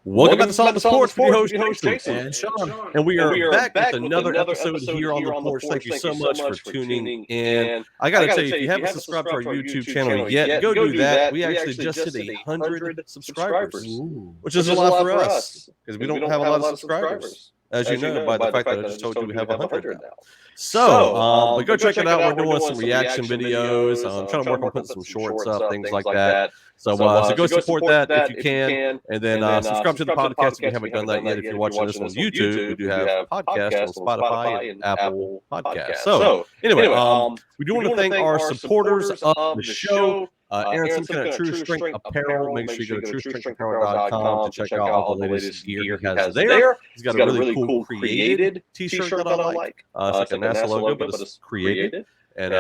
Welcome back to Solid the Sports with your host Jason and Sean. and we are back with another episode here on the Porch. Thank you so much for tuning in. I got to tell you, if you haven't subscribed to our YouTube channel yet, go do that. We actually just hit 100 subscribers, which is a lot for us because we don't have a lot of subscribers, as you know, by the fact that I just told you we have 100 now. So, but go check it out. We're doing some reaction videos. I'm trying to work on putting some shorts up, things like that. So go support that if you can. And then subscribe to the podcast if you haven't done that yet. If you're watching this on YouTube, we do have podcasts on Spotify and Apple Podcasts. So anyway, we do want to thank our supporters of the show. Aaron Simpson at True Strength Apparel. Make sure you go to truestrengthapparel.com to check out all the latest gear he has there. He's got a really cool created t-shirt that I like. It's like a NASA logo, but it's created. And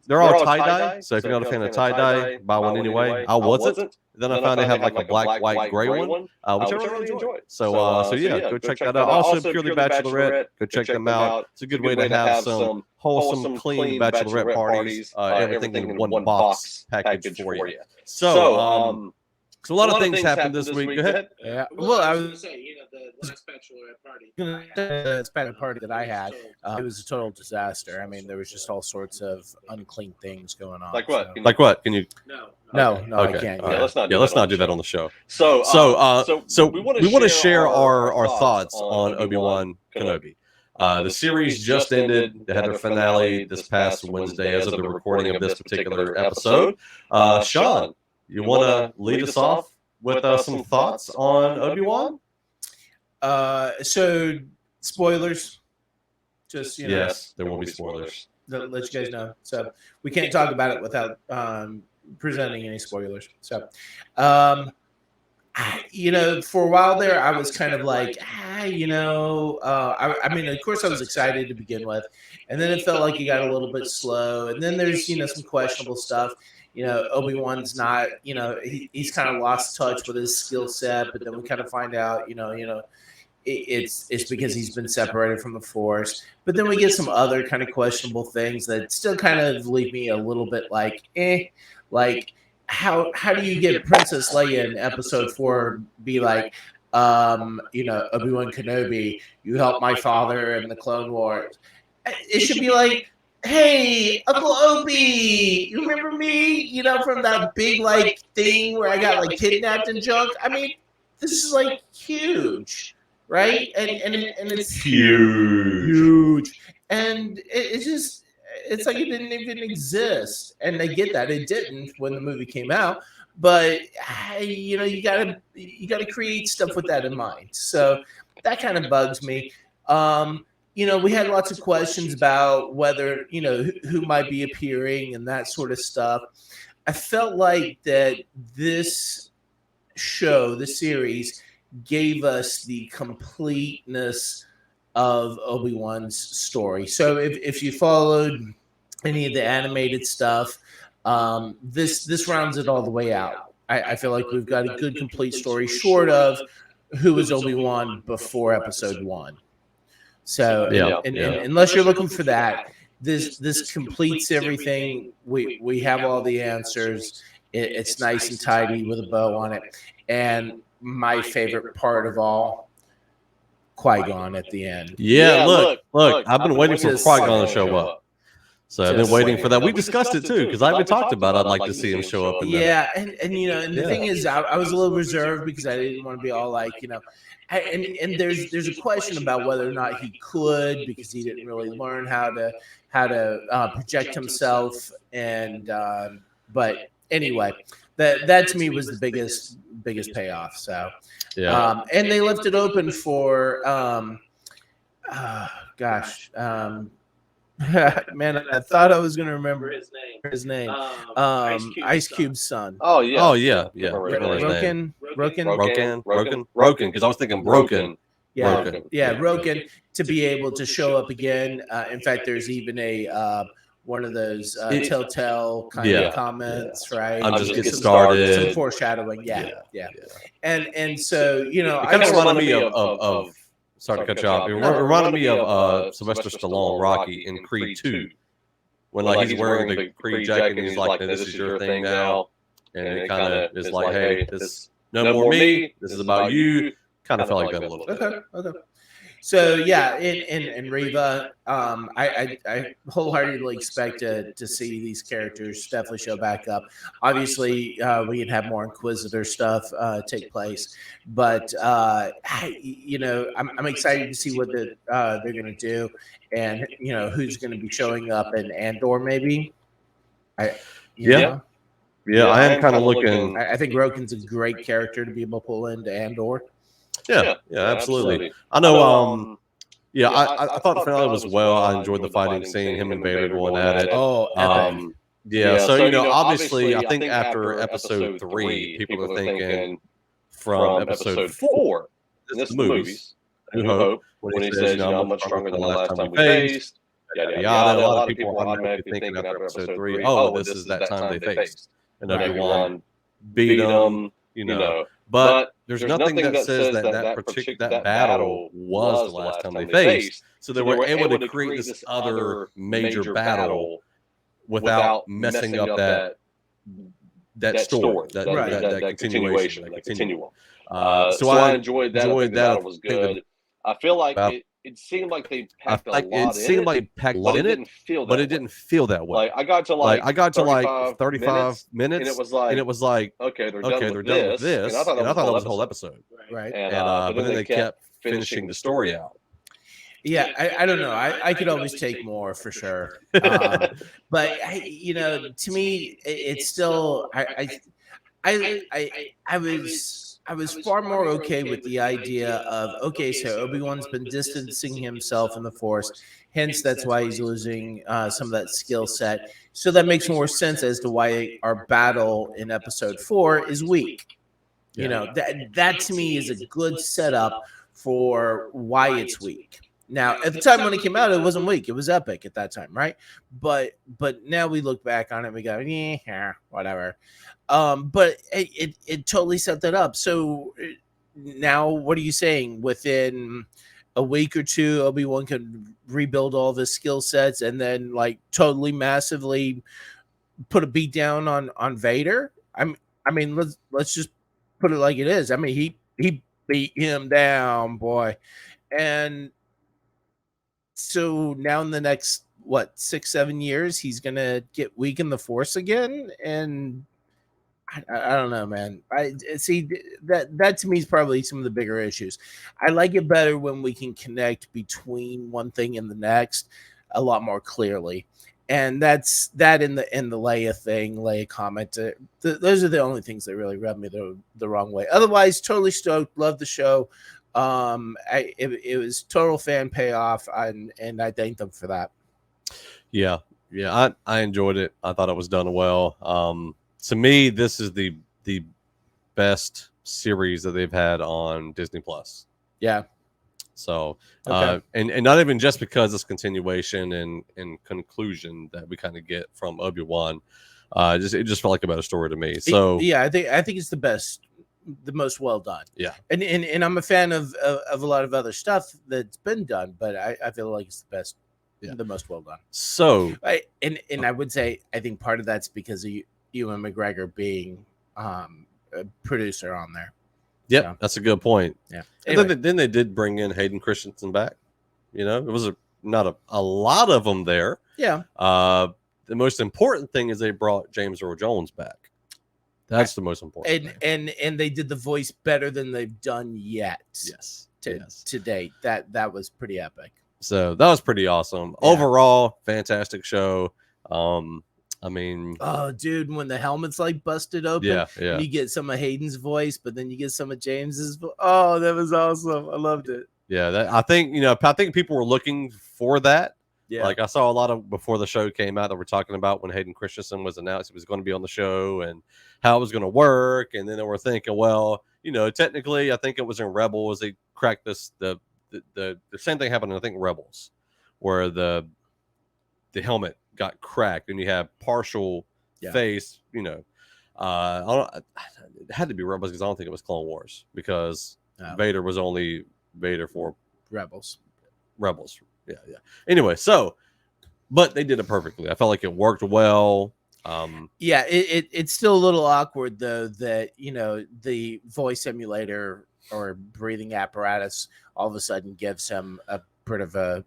they're all tie-dye, so if you're not a fan of tie-dye, buy one anyway. I wasn't. Then I found they had like a black, white, gray one, which I really enjoyed. So yeah, go check that out. Also, Purely Bachelorette, go check them out. It's a good way to have some wholesome, clean bachelorette parties, everything in one box package for you. So a lot of things happened this week. Go ahead. Yeah. Well, I was going to say, the last bachelorette party. The Hispanic party that I had, it was a total disaster. I mean, there was just all sorts of unclean things going on. Like what? Like what? Can you? No, okay. I can't. Yeah, let's not do that on the show. So we want to share our thoughts on Obi Wan Kenobi. The series just ended. They had their finale this past Wednesday as of the recording of this particular episode. Sean, you want to lead us off with some thoughts on Obi Wan? So spoilers. Just yes, there will be spoilers. Let you guys know. So we can't talk about it without presenting any spoilers. So, for a while there, I was kind of like, I mean, of course, I was excited to begin with, and then it felt like it got a little bit slow, and then there's some questionable stuff. Obi-Wan's not, he's kind of lost touch with his skill set, but then we kind of find out, it's because he's been separated from the Force. But then we get some other kind of questionable things that still kind of leave me a little bit like, like how do you get Princess Leia in Episode 4 be like, Obi-Wan Kenobi, you helped my father in the Clone Wars. It should be like, hey, Uncle Obi, you remember me? From that big thing where I got kidnapped and junk. I mean, this is huge, right? And it's huge, and it's like it didn't even exist. And they get that it didn't when the movie came out, but you gotta create stuff with that in mind. So that kind of bugs me. We had lots of questions about whether, who might be appearing and that sort of stuff. I felt like that this show, the series, gave us the completeness of Obi-Wan's story. So if you followed any of the animated stuff, this rounds it all the way out. I feel like we've got a good, complete story, short of who was Obi-Wan before Episode 1. So, unless you're looking for that, this completes everything. We have all the answers. It's nice and tidy with a bow on it. And my favorite part of all, Qui-Gon at the end. Yeah, look, I've been waiting for Qui-Gon to show up. So I've been waiting for that. We discussed it too, because I've been talked about. I'd like to see him show up. And the thing is, I was a little reserved because I didn't want to be all and there's a question about whether or not he could, because he didn't really learn how to project himself. And but anyway, that to me was the biggest payoff. So and they left it open for man, I thought I was going to remember his name. Ice Cube's son. Oh yeah. Roken, because I was thinking Broken. Roken, to be able to show up again. In fact, there's even a one of those telltale kind of comments, right? I'm just getting started. Some foreshadowing, yeah. And so it kind of reminded me of sorry to cut you off. It reminded me of Sylvester Stallone, Rocky in Creed 2, when he's wearing the Creed jacket and he's like, "This is your thing now," and it kind of is like, "Hey, this no more me. This is about you. kind of felt like that a little bit. Okay. So yeah, in Reva, I wholeheartedly expect to see these characters definitely show back up. Obviously, we can have more Inquisitor stuff take place, but I'm excited to see what they're going to do, and who's going to be showing up in Andor maybe. I am kind of looking. I think Roken's a great character to be able to pull into Andor. Yeah, absolutely. I know. I thought the finale was well. I enjoyed the fighting scene, him and Vader going at it. Oh, epic. So obviously, I think after episode 3, people are thinking from episode 4, this movies, New Hope, when he says, I'm much stronger than the last time we faced. Yada yada. A lot of people are automatically thinking after episode 3, oh, this is that time they faced, and Obi Wan beat them, But there's nothing that says that battle was the last time they faced. So they were able to create this other major battle without messing up that story, that continuation, that continuum. So I enjoyed that. I that was good. I feel like it seemed like they packed a lot in it. It seemed like they packed a lot in it, but it didn't feel that way. Like I got to like 35 minutes, and it was like okay, they're done with this. And I thought that was the whole episode, right? But then they kept finishing the story out. Yeah, I don't know. I could always take more for sure, but to me, it's still I was far more okay with the idea of, okay, so Obi-Wan's been distancing himself in the Force, hence that's why he's losing some of that skill set. So that makes more sense as to why our battle in episode 4 is weak. That to me is a good setup for why it's weak. Now, at the time when it came out, it wasn't weak. It was epic at that time, right? But now we look back on it and we go, yeah, whatever. But it totally set that up. So now what are you saying? Within a week or two, Obi-Wan can rebuild all of his skill sets and then like totally massively put a beat down on Vader? I mean, let's just put it like it is. I mean, he beat him down, boy. And so now in the next 6-7 years, he's gonna get weak in the Force again, and I don't know, man. I see that to me is probably some of the bigger issues. I like it better when we can connect between one thing and the next a lot more clearly, and that's that in the Leia thing, Leia comment. Those are the only things that really rub me the wrong way. Otherwise, totally stoked. Love the show. It was total fan payoff, and I thank them for that. Yeah, I enjoyed it. I thought it was done well. To me, this is the best series that they've had on Disney Plus. Yeah. So, okay. And not even just because it's continuation and conclusion that we kind of get from Obi Wan. It just felt like a better story to me. So yeah, I think it's the best. The most well done. Yeah. And I'm a fan of a lot of other stuff that's been done, but I feel like it's the best, the most well done. So I would say I think part of that's because of Ewan McGregor being a producer on there. Yep, so, that's a good point. Yeah. Anyway. And then they did bring in Hayden Christensen back. It was not a lot of them there. Yeah. The most important thing is they brought James Earl Jones back. That's the most important thing. And they did the voice better than they've done yet. Yes. To date. That was pretty epic. So that was pretty awesome. Yeah. Overall, fantastic show. I mean, oh, dude, when the helmet's like busted open, yeah. And you get some of Hayden's voice, but then you get some of James's voice. Oh, that was awesome. I loved it. Yeah, I think people were looking for that. Yeah. Like I saw a lot of before the show came out that were talking about when Hayden Christensen was announced he was going to be on the show and how it was going to work, and then they were thinking, well, technically, I think it was in Rebels they cracked this the same thing happened in I think Rebels, where the helmet got cracked and you have partial face. It had to be Rebels because I don't think it was Clone Wars because Vader was only Vader for Rebels. Yeah. Anyway, but they did it perfectly. I felt like it worked well. Yeah, it's still a little awkward though that the voice emulator or breathing apparatus all of a sudden gives him a bit of a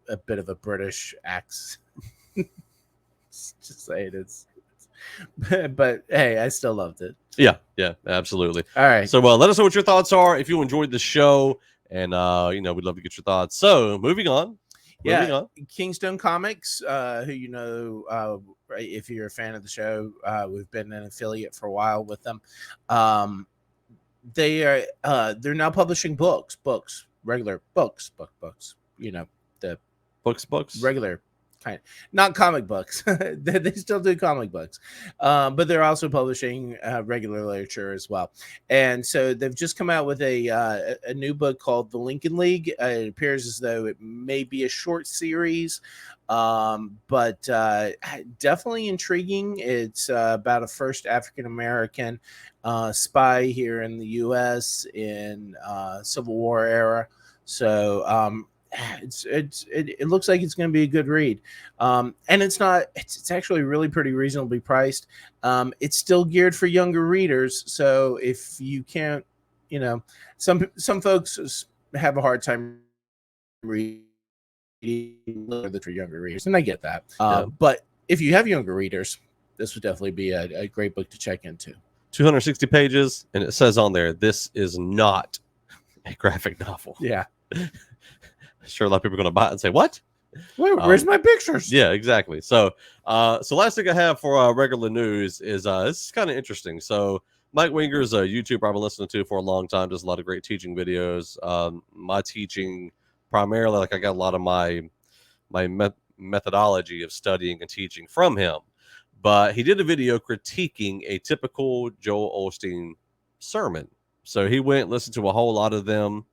British accent. Just say it is. But hey, I still loved it. So. Yeah, absolutely. All right. So, let us know what your thoughts are if you enjoyed the show, and we'd love to get your thoughts. So, moving on. Kingstone Comics, who if you're a fan of the show, we've been an affiliate for a while with them. They're now publishing books, regular books. The books, regular kind, not comic books. They still do comic books, but they're also publishing regular literature as well. And so they've just come out with a new book called The Lincoln League. It appears as though it may be a short series, but definitely intriguing. It's about a first African American spy here in the U.S. in Civil War era. So it looks like it's going to be a good read, and it's actually really pretty reasonably priced. It's still geared for younger readers, so if you can't, some folks have a hard time reading for younger readers, and I get that. But if you have younger readers, this would definitely be a great book to check into. 260 pages, and it says on there, this is not a graphic novel. Yeah. Sure, a lot of people are going to buy it and say, what? Where's my pictures? Yeah, exactly. So last thing I have for regular news is this is kind of interesting. So Mike Winger's a YouTuber I've been listening to for a long time. Does a lot of great teaching videos. My teaching primarily, like I got a lot of my methodology of studying and teaching from him. But he did a video critiquing a typical Joel Osteen sermon. So he went, listened to a whole lot of them,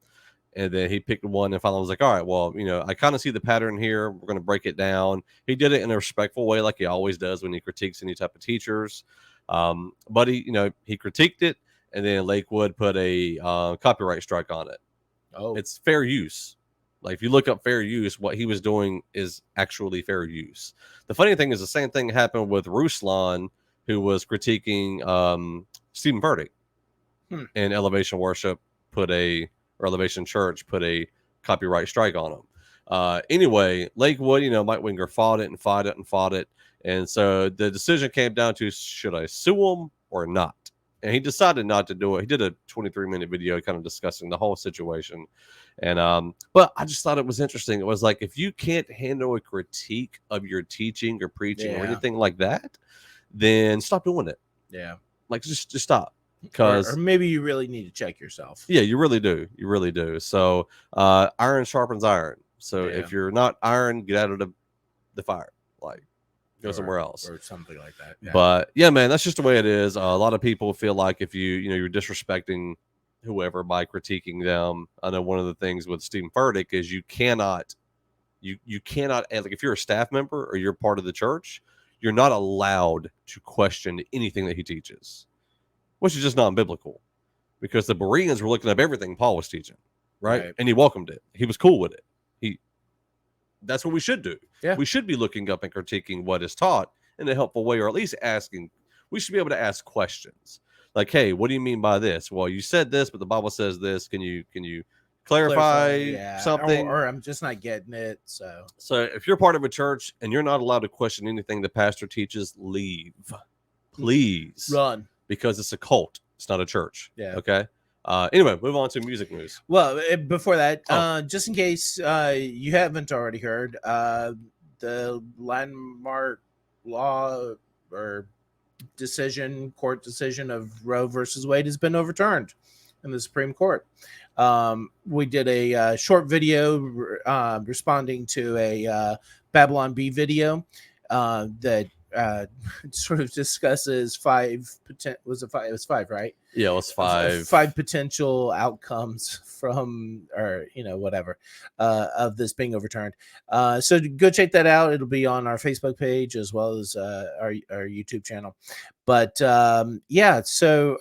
and then he picked one and finally was like, all right, well, I kind of see the pattern here. We're going to break it down. He did it in a respectful way, like he always does when he critiques any type of teachers. But he critiqued it, and then Lakewood put a copyright strike on it. Oh, it's fair use. Like if you look up fair use, what he was doing is actually fair use. The funny thing is the same thing happened with Ruslan, who was critiquing Stephen Furtick and Elevation Worship Elevation Church put a copyright strike on him. Anyway, Lakewood, Mike Winger fought it. And so the decision came down to, should I sue him or not? And he decided not to do it. He did a 23-minute video kind of discussing the whole situation. And but I just thought it was interesting. It was like, if you can't handle a critique of your teaching or preaching or anything like that, then stop doing it. Yeah. Like just stop. Or maybe you really need to check yourself. Yeah, you really do. So iron sharpens iron. So if you're not iron, get out of the fire. Like go somewhere else or something like that. Yeah. But yeah, man, that's just the way it is. A lot of people feel like if you're disrespecting whoever by critiquing them. I know one of the things with Stephen Furtick is you cannot like if you're a staff member or you're part of the church, you're not allowed to question anything that he teaches, which is just non-biblical, because the Bereans were looking up everything Paul was teaching, right? And he welcomed it. He was cool with it. That's what we should do. Yeah. We should be looking up and critiquing what is taught in a helpful way, or at least asking. We should be able to ask questions like, "Hey, what do you mean by this? Well, you said this, but the Bible says this. Can you clarify something? Or I'm just not getting it." So if you're part of a church and you're not allowed to question anything the pastor teaches, leave. Please run, because it's a cult. It's not a church. Yeah. Okay. Anyway, move on to music news. Well, before that, just in case you haven't already heard, the landmark law or court decision of Roe versus Wade has been overturned in the Supreme Court. We did a short video responding to a Babylon Bee video that sort of discusses five, right? Yeah, it was five. Five potential outcomes from, or whatever, of this being overturned. So go check that out. It'll be on our Facebook page as well as our YouTube channel. But yeah, so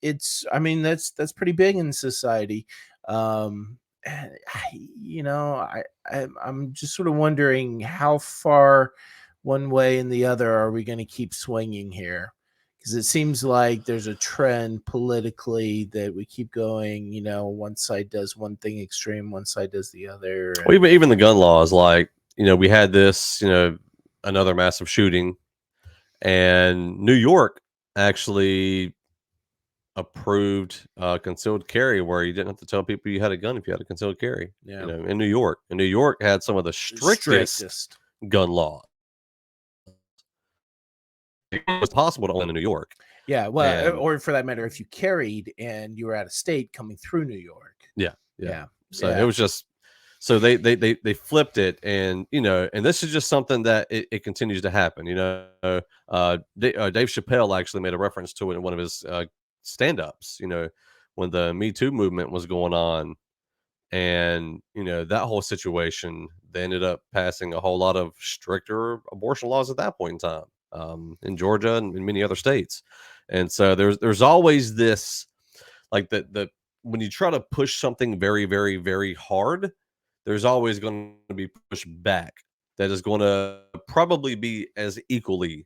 it's I mean that's pretty big in society. I'm just sort of wondering how far one way and the other are we going to keep swinging here? Because it seems like there's a trend politically that we keep going. You know, one side does one thing extreme, one side does the other. And well, even the gun laws, like, you know, we had this, you know, another massive shooting, and New York actually approved concealed carry, where you didn't have to tell people you had a gun if you had a concealed carry. Yeah. You know, in New York, and New York had some of the strictest gun law. It was possible to own in New York. Yeah, well, or for that matter, if you carried and you were out of state coming through New York. Yeah. So it was just, so they flipped it, and, you know, and this is just something that it continues to happen. You know, Dave Chappelle actually made a reference to it in one of his stand-ups. You know, when the Me Too movement was going on, and, you know, that whole situation, they ended up passing a whole lot of stricter abortion laws at that point in time, in Georgia and in many other states. And so there's always this, like, the when you try to push something very, very, very hard, there's always going to be pushback that is going to probably be as equally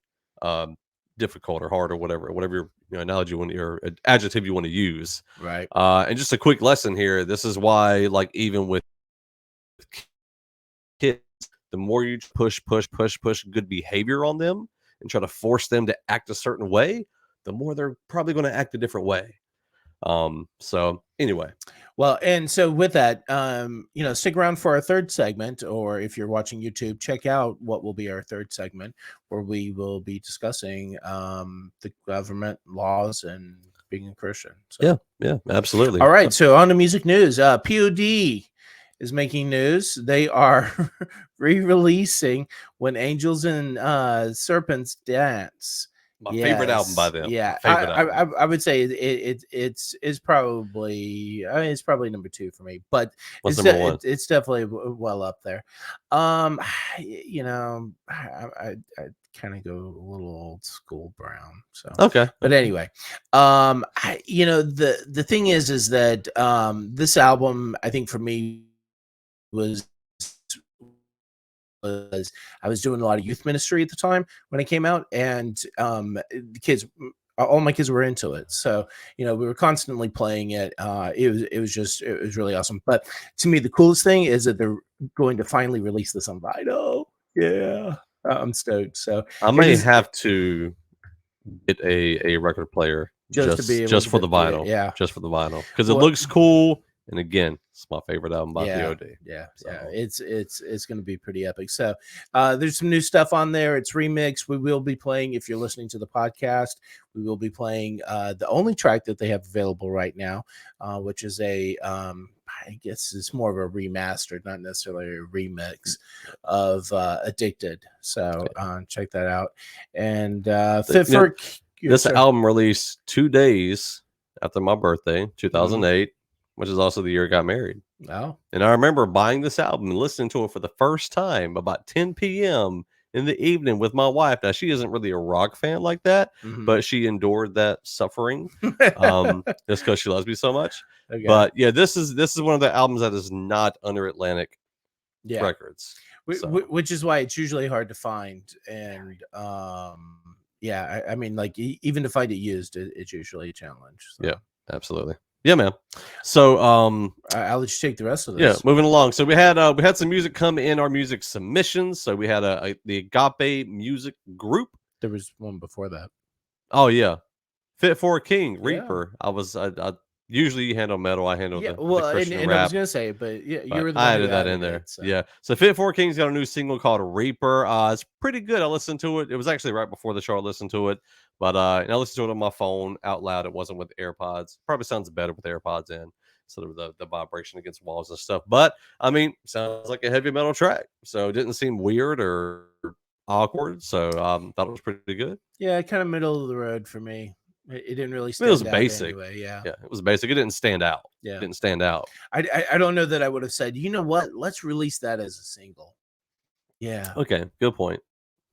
difficult or hard, or whatever your, you know, analogy or adjective you want to use. Right. And just a quick lesson here. This is why, like, even with kids, the more you push good behavior on them and try to force them to act a certain way, the more they're probably going to act a different way. So anyway. Well, and so with that, you know, stick around for our third segment, or if you're watching YouTube, check out what will be our third segment, where we will be discussing the government laws and being a Christian. So. Yeah, absolutely. All right, so on to music news. POD is making news. They are re-releasing When Angels and Serpents Dance. My favorite album by them. Yeah, I would say it's probably, I mean, it's probably number 2 for me, but it's definitely well up there. You know, I kind of go a little old school Brown. So okay, but anyway, you know, the thing is that this album, I think for me was I was doing a lot of youth ministry at the time when it came out, and the kids, all my kids were into it. So, you know, we were constantly playing it. It was really awesome. But to me, the coolest thing is that they're going to finally release this on vinyl. Yeah, I'm stoked. So I may have to get a record player just for the vinyl. Yeah, just for the vinyl, because it looks cool. And again, it's my favorite album by POD. Yeah, it's going to be pretty epic. So there's some new stuff on there. It's remixed. We will be playing, if you're listening to the podcast, we will be playing the only track that they have available right now, which is I guess it's more of a remastered, not necessarily a remix of Addicted. So check that out. And this album released 2 days after my birthday, 2008. Which is also the year I got married. Oh. And I remember buying this album and listening to it for the first time about 10 p.m. in the evening with my wife. Now, she isn't really a rock fan like that, but she endured that suffering just because she loves me so much. Okay. But yeah, this is one of the albums that is not under Atlantic Records. Which is why it's usually hard to find. And yeah, I mean, like, even to find it used, it's usually a challenge. So. Yeah, absolutely. Yeah, man. So I'll let you take the rest of this. Yeah, moving along. So we had some music come in our music submissions. So we had the Agape Music Group. There was one before that. Oh yeah, Fit for a King, Reaper. I usually you handle metal. I handle the Christian rap. I was gonna say, but yeah, you were the one I added that in there. So. Yeah. So Fit for a King's got a new single called Reaper. It's pretty good. I listened to it. It was actually right before the show. I listened to it, but and I listened to it on my phone out loud. It wasn't with AirPods. Probably sounds better with AirPods in, so the vibration against walls and stuff. But I mean, sounds like a heavy metal track, so it didn't seem weird or awkward. So thought it was pretty good. Yeah, kind of middle of the road for me. It didn't really stand out. It was basic. Anyway, yeah, it was basic. It didn't stand out. Yeah, it didn't stand out. I don't know that I would have said, you know what, let's release that as a single. Yeah. Okay. Good point.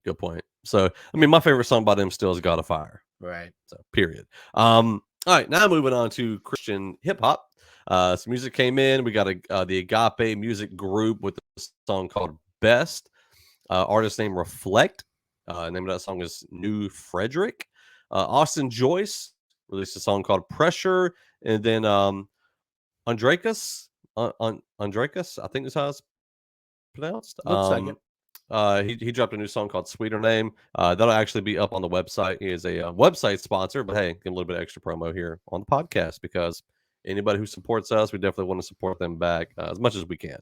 Good point. So, I mean, my favorite song by them still is God of Fire. Right. So, period. All right. Now moving on to Christian hip hop. Some music came in. We got the Agape Music Group with a song called Best. Artist name Reflect. Name of that song is New Frederick. Austin Joyce released a song called Pressure. And then Andrakis, Andrakis, I think is how it's pronounced. Looks like it. He dropped a new song called Sweeter Name. That'll actually be up on the website. He is a website sponsor, but hey, get a little bit of extra promo here on the podcast because anybody who supports us, we definitely want to support them back as much as we can.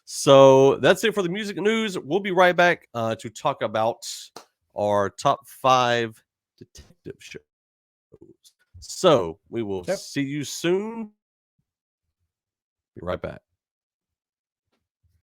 So that's it for the music news. We'll be right back to talk about our top 5 detective shows. So we will see you soon. Be right back.